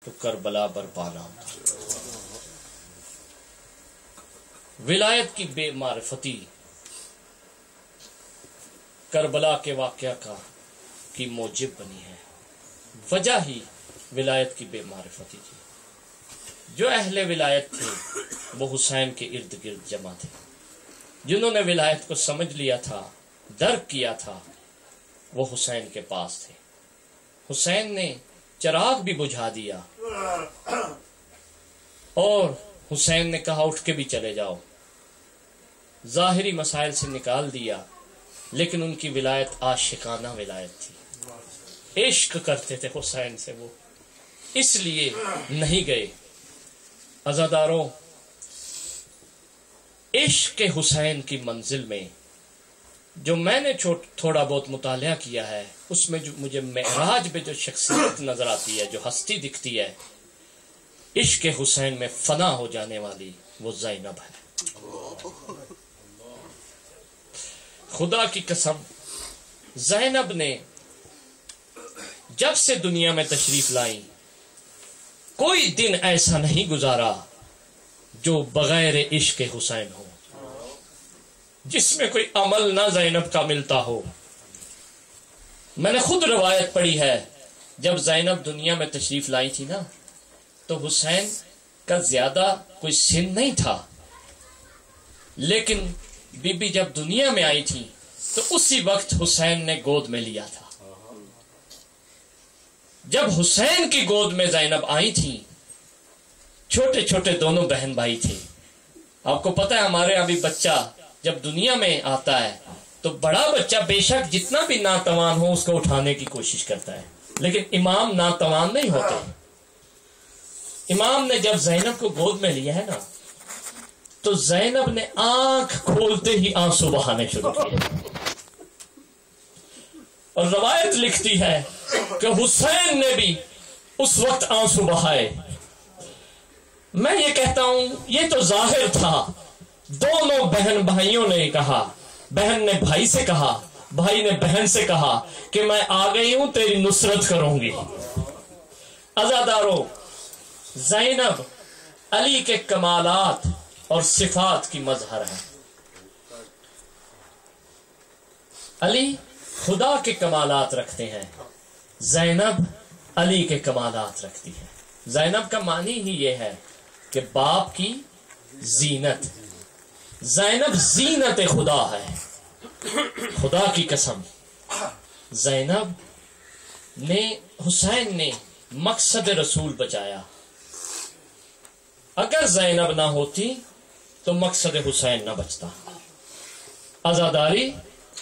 تو کربلا برپا نہ ہوتا۔ ولایت کی بے معرفتی کربلا کے واقعہ کی موجب بنی ہے، وجہ ہی ولایت کی بے معرفتی تھی۔ جو اہل ولایت تھے وہ حسین کے ارد گرد جمع تھے، جنہوں نے ولایت کو سمجھ لیا تھا، درک کیا تھا، وہ حسین کے پاس تھے۔ حسین نے چراغ بھی بجھا دیا اور حسین نے کہا اٹھ کے بھی چلے جاؤ، ظاہری مسائل سے نکال دیا، لیکن ان کی ولایت عاشقانہ ولایت تھی، عشق کرتے تھے حسین سے، وہ اس لیے نہیں گئے۔ عزاداروں، عشق حسین کی منزل میں جو میں نے تھوڑا بہت مطالعہ کیا ہے، اس میں جو مجھے معراج پہ جو شخصیت نظر آتی ہے، جو ہستی دکھتی ہے، عشق حسین میں فنا ہو جانے والی، وہ زینب ہے۔ خدا کی قسم، زینب نے جب سے دنیا میں تشریف لائی، کوئی دن ایسا نہیں گزارا جو بغیر عشق حسین ہو، جس میں کوئی عمل نہ زینب کا ملتا ہو۔ میں نے خود روایت پڑھی ہے، جب زینب دنیا میں تشریف لائی تھی نا، تو حسین کا زیادہ کوئی سن نہیں تھا، لیکن بی بی جب دنیا میں آئی تھی تو اسی وقت حسین نے گود میں لیا تھا۔ جب حسین کی گود میں زینب آئی تھی، چھوٹے چھوٹے دونوں بہن بھائی تھے۔ آپ کو پتہ ہے ہمارے یہاں بھی بچہ جب دنیا میں آتا ہے تو بڑا بچہ بے شک جتنا بھی ناتوان ہو اس کو اٹھانے کی کوشش کرتا ہے، لیکن امام ناتوان نہیں ہوتے۔ امام نے جب زینب کو گود میں لیا ہے نا، تو زینب نے آنکھ کھولتے ہی آنسو بہانے شروع کیے، اور روایت لکھتی ہے کہ حسین نے بھی اس وقت آنسو بہائے۔ میں یہ کہتا ہوں یہ تو ظاہر تھا، دونوں بہن بھائیوں نے کہا، بہن نے بھائی سے کہا، بھائی نے بہن سے کہا کہ میں آ گئی ہوں، تیری نصرت کروں گی۔ عزاداروں، زینب علی کے کمالات اور صفات کی مظہر ہے۔ علی خدا کے کمالات رکھتے ہیں، زینب علی کے کمالات رکھتی ہے۔ زینب کا معنی ہی یہ ہے کہ باپ کی زینت، زینب زینت خدا ہے۔ خدا کی قسم، زینب نے، حسین نے مقصد رسول بچایا۔ اگر زینب نہ ہوتی تو مقصد حسین نہ بچتا۔ عزاداری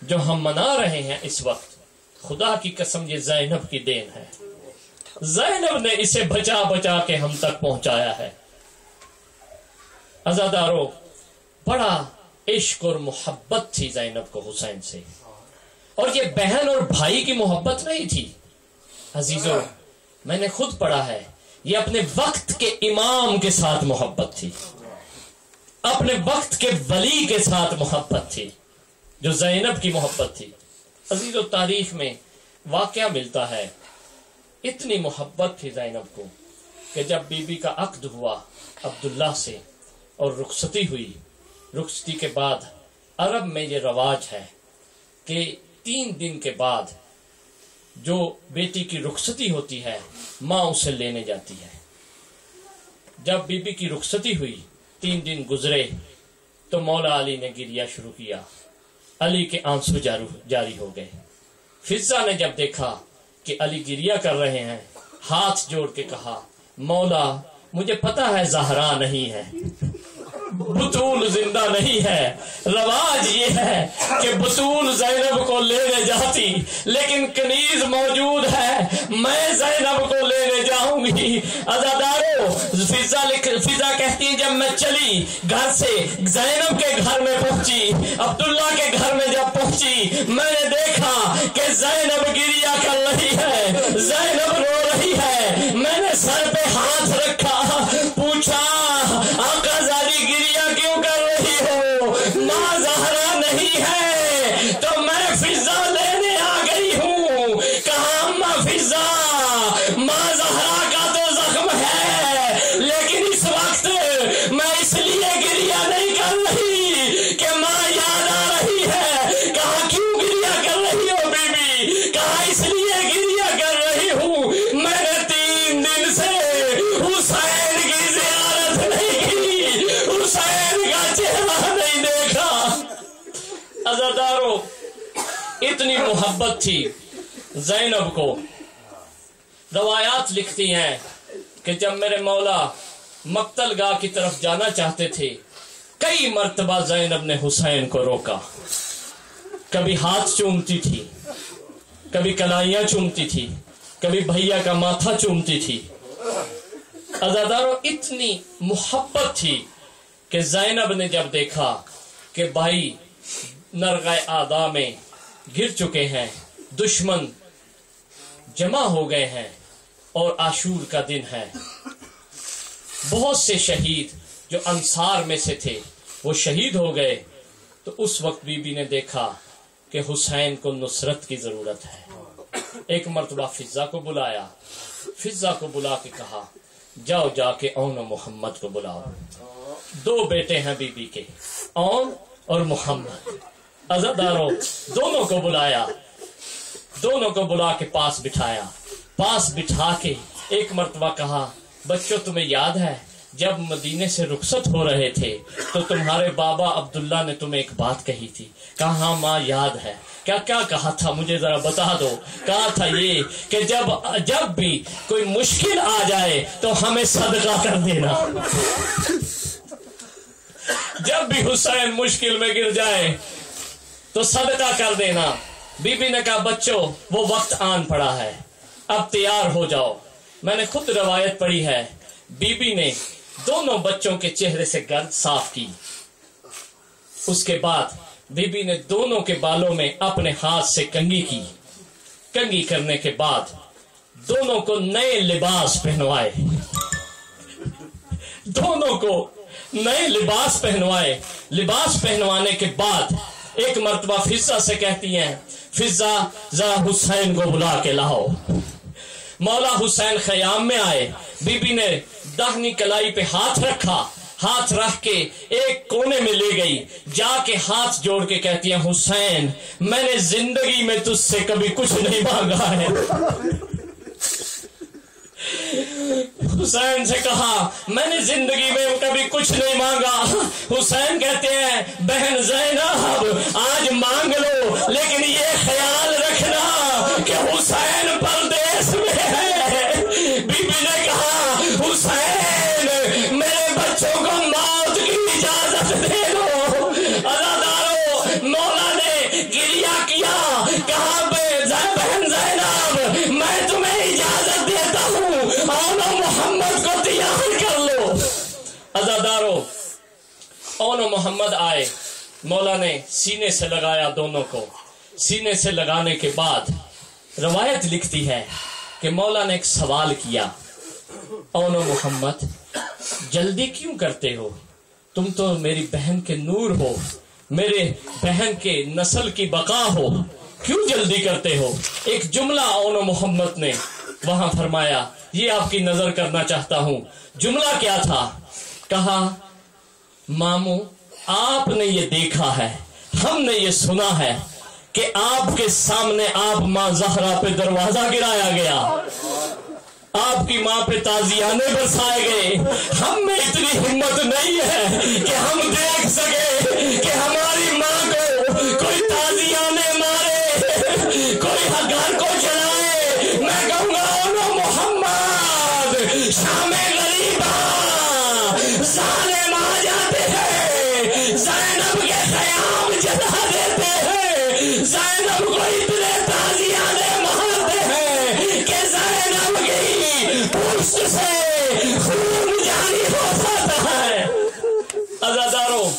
جو ہم منا رہے ہیں اس وقت، خدا کی قسم یہ زینب کی دین ہے۔ زینب نے اسے بچا بچا کے ہم تک پہنچایا ہے۔ عزاداروں، بڑا عشق اور محبت تھی زینب کو حسین سے، اور یہ بہن اور بھائی کی محبت نہیں تھی۔ عزیزوں، میں نے خود پڑھا ہے، یہ اپنے وقت کے امام کے ساتھ محبت تھی، اپنے وقت کے ولی کے ساتھ محبت تھی، جو زینب کی محبت تھی۔ عزیزوں، تاریخ میں واقعہ ملتا ہے، اتنی محبت تھی زینب کو کہ جب بی بی کا عقد ہوا عبداللہ سے اور رخصتی ہوئی، رخصتی کے بعد عرب میں یہ رواج ہے کہ 3 دن کے بعد جو بیٹی کی رخصتی ہوتی ہے، ماں اسے لینے جاتی ہے۔ جب بی بی کی رخصتی ہوئی، 3 دن گزرے تو مولا علی نے گریہ شروع کیا، علی کے آنسو جاری ہو گئے۔ فضہ نے جب دیکھا کہ علی گریہ کر رہے ہیں، ہاتھ جوڑ کے کہا، مولا مجھے پتا ہے زہرا نہیں ہے، بطول زندہ نہیں ہے، رواج یہ ہے کہ بطول زینب کو لینے جاتی، لیکن کنیز موجود ہے، میں زینب کو لینے جاؤں گی۔ عزاداروں، فضہ کہتی ہے جب میں چلی گھر سے، زینب کے گھر میں پہنچی، عبداللہ کے گھر میں جب پہنچی، میں نے دیکھا کہ زینب گریہ کر رہی ہے، زینب رو رہی ہے۔ میں نے سر پہ ہاتھ رکھا، پوچھا آقا زادی گریہ کیوں کر رہی ہو؟ ماں زہرا نہیں ہے تو میں فضہ لینے آ گئی ہوں۔ کہاں اماں فضہ، ماں زہرا کا تو زخم لیکن اس وقت میں اس لیے گریہ نہیں کر رہی کہ ماں یاد آ رہی ہے. کہا کیوں گریہ کر رہی ہو بی بی؟ کہا اس لیے گریہ کر رہی ہوں میں نے 3 دن سے حسین کی زیارت نہیں کی، حسین کا چہرہ نہیں دیکھا. عزادارو اتنی محبت تھی زینب کو. روایات لکھتی ہیں کہ جب میرے مولا مقتل گاہ کی طرف جانا چاہتے تھے کئی مرتبہ زینب نے حسین کو روکا. کبھی ہاتھ چومتی تھی، کبھی کلائیاں چومتی تھی، کبھی بھیا کا ماتھا چومتی تھی. عزادارو اتنی محبت تھی کہ زینب نے جب دیکھا کہ بھائی نرغہ اعدا میں گر چکے ہیں، دشمن جمع ہو گئے ہیں اور عاشور کا دن ہے، بہت سے شہید جو انصار میں سے تھے وہ شہید ہو گئے، تو اس وقت بی بی نے دیکھا کہ حسین کو نصرت کی ضرورت ہے. ایک مرتبہ فضہ کو بلایا، فضہ کو بلا کے کہا جاؤ جا کے اون و محمد کو بلاؤ. 2 بیٹے ہیں بی بی کے، اون اور محمد. عزادارو دونوں کو بلایا، دونوں کو بلا کے پاس بٹھایا. پاس بٹھا کے ایک مرتبہ کہا بچوں تمہیں یاد ہے جب مدینے سے رخصت ہو رہے تھے تو تمہارے بابا عبداللہ نے تمہیں ایک بات کہی تھی؟ کہا ہاں ماں یاد ہے. کیا کہا تھا مجھے ذرا بتا دو. کہا تھا یہ کہ جب بھی کوئی مشکل آ جائے تو ہمیں صدقہ کر دینا. جب بھی حسین مشکل میں گر جائے تو صدقہ کر دینا. بی بی نے کہا بچوں وہ وقت آن پڑا ہے، اب تیار ہو جاؤ. میں نے خود روایت پڑھی ہے بی بی نے دونوں بچوں کے چہرے سے گرد صاف کی. اس کے بعد بی بی نے دونوں کے بالوں میں اپنے ہاتھ سے کنگھی کی. کنگھی کرنے کے بعد دونوں کو نئے لباس پہنوائے، دونوں کو نئے لباس پہنوائے. لباس پہنوانے کے بعد ایک مرتبہ فضہ سے کہتی ہیں فضہ ذرا حسین کو بلا کے لاؤ. مولا حسین خیام میں آئے. بی بی نے داہنی کلائی پہ ہاتھ رکھا، ہاتھ رکھ کے ایک کونے میں لے گئی، جا کے ہاتھ جوڑ کے کہتی ہیں حسین میں نے زندگی میں تجھ سے کبھی کچھ نہیں مانگا ہے. حسین سے کہا میں نے زندگی میں کبھی کچھ نہیں مانگا. حسین کہتے ہیں بہن زینب آج مانگ لو لیکن یہ خیال رکھنا کہ حسین پردیس میں ہے. بی بی نے کہا حسین میرے بچوں کو موت کی اجازت دے دو. عزادارو مولا نے گریہ کیا، کہا بہن زینب میں تمہیں اجازت دیتا ہوں اون و محمد کو تیار کر لو. عزادارو اون و محمد آئے، مولا نے سینے سے لگایا دونوں کو. سینے سے لگانے کے بعد روایت لکھتی ہے کہ مولا نے ایک سوال کیا اون و محمد جلدی کیوں کرتے ہو؟ تم تو میری بہن کے نور ہو، میرے بہن کے نسل کی بقا ہو، کیوں جلدی کرتے ہو؟ ایک جملہ اون و محمد نے وہاں فرمایا یہ آپ کی نظر کرنا چاہتا ہوں. جملہ کیا تھا؟ کہا ماموں آپ نے یہ دیکھا ہے، ہم نے یہ سنا ہے کہ آپ کے سامنے آپ ماں زہرا پہ دروازہ گرایا گیا، آپ کی ماں پہ تازیانے برسائے گئے. ہم میں اتنی ہمت نہیں ہے کہ ہم دیکھ سکے کہ ہماری ماں کو کوئی تازیانے مارے، کوئی گھر کو جلائے. میں کہوں گا اونو محمد شام غریبا ظالم آ جاتے ہیں، زینب کے خیام جلا دیتے ہیں، زینب کو اتنے تازیانے مارتے ہیں کہ زینب کی پشت سے خون جاری ہو جاتا ہے. عزادارو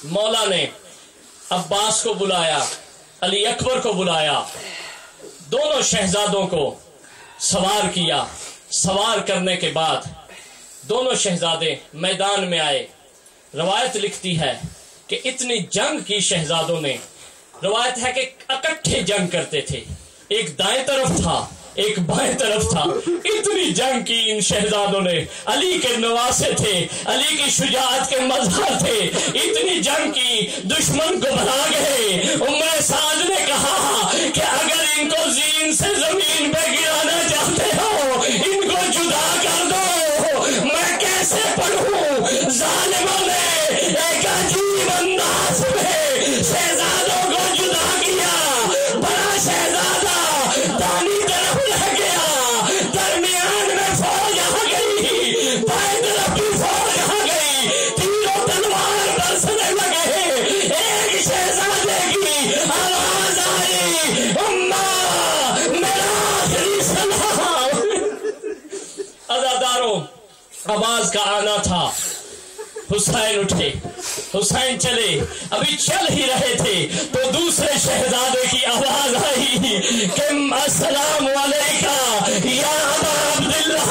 مولا نے عباس کو بلایا، علی اکبر کو بلایا، دونوں شہزادوں کو سوار کیا. سوار کرنے کے بعد دونوں شہزادے میدان میں آئے. روایت لکھتی ہے کہ اتنی جنگ کی شہزادوں نے. روایت ہے کہ اکٹھے جنگ کرتے تھے، ایک دائیں طرف تھا ایک بائیں طرف تھا. اتنی جنگ کی ان شہزادوں نے. علی کے نواسے تھے, علی کی شجاعت کے مظہر تھے. اتنی جنگ کی, دشمن کو بھلا گئے. عمر سعد نے کہا کہ اگر ان کو زین سے زمین پہ گرانا چاہتے ہو, ان کو جدا کر دو. میں کیسے پڑھوں؟ ظالموں نے ایک عجیب انداز میں شہزادوں کو جدا کیا. بڑا شہزادہ دانی طرف رہ گیا, درمیان میں فوج آ گئی, بائیں طرف بھی فوج آ گئی, تیر و تلوار برسنے لگے. ایک شہزادے کی آواز آئی, اماں میرا آخری سلام. عزاداروں, آواز کا آنا تھا. حسین اٹھے, حسین چلے. ابھی چل ہی رہے تھے تو دوسرے شہزادے کی آواز آئی کہ السلام علیکم یا ابا عبداللہ,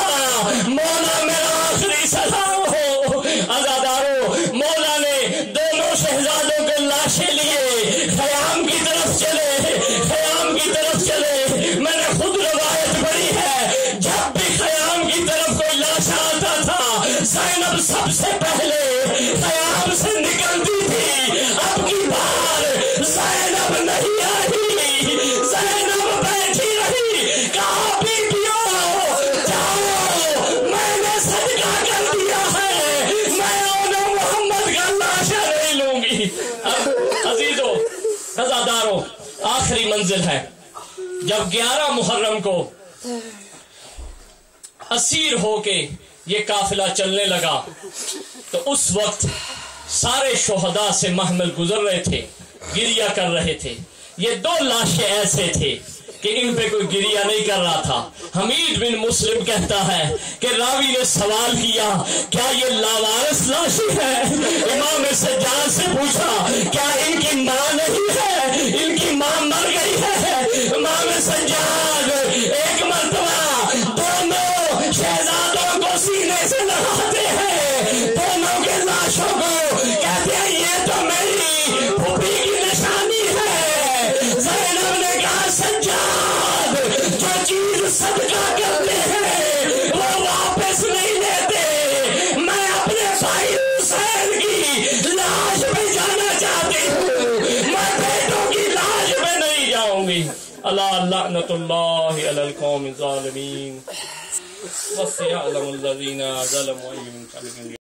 مولا میرا آخری سلام ہو. عزاداروں, مولا نے دونوں شہزادوں کو لاشیں لیے خیام کی طرف چلے, خیام کی طرف چلے. میں نے خود روایت پڑھی ہے, جب بھی خیام کی طرف کوئی لاش آتا تھا, زینب سب سے پہلے خیام سے نکلتی تھی. اب کی بار زینب نہیں آئی, زینب بیٹھی رہی. کہا بیٹیوں جاؤ, میں نے صدقہ کر دیا ہے, میں اولو محمد کا لاشا نہیں لوں گی. عزیزو, عزاداروں, آخری منزل ہے. جب 11 محرم کو اسیر ہو کے یہ قافلہ چلنے لگا تو اس وقت سارے شہداء سے محمل گزر رہے تھے, گریہ کر رہے تھے. یہ 2 لاشیں ایسے تھے کہ ان پہ کوئی گریہ نہیں کر رہا تھا. حمید بن مسلم کہتا ہے کہ راوی نے سوال کیا کیا یہ لاوارث لاشیں ہے؟ امام سجاد سے پوچھا کیا ان کی ماں نہیں ہے, ان کی ماں مر گئی ہے؟ امام سجاد ایک مرتبہ دونوں شہزادوں کو سینے سے لگاتے ہیں, دونوں کے لاشوں کو, کہتے ہیں یہ تو میری پھوپھی کی نشانی ہے. زینب نے کہا سجاد, جو چیز صدقہ کرتے ہیں وہ واپس نہیں لیتے. میں اپنے بھائی حسین کی لاش پہ جانا چاہتی ہوں, میں بیٹوں کی لاش پہ نہیں جاؤں گی. اللہ لعنت اللہ علی القوم الظالمین. وَسَيَعْلَمُ الَّذِينَ ظَلَمُوا أَيُّ مُنقَلِبٍ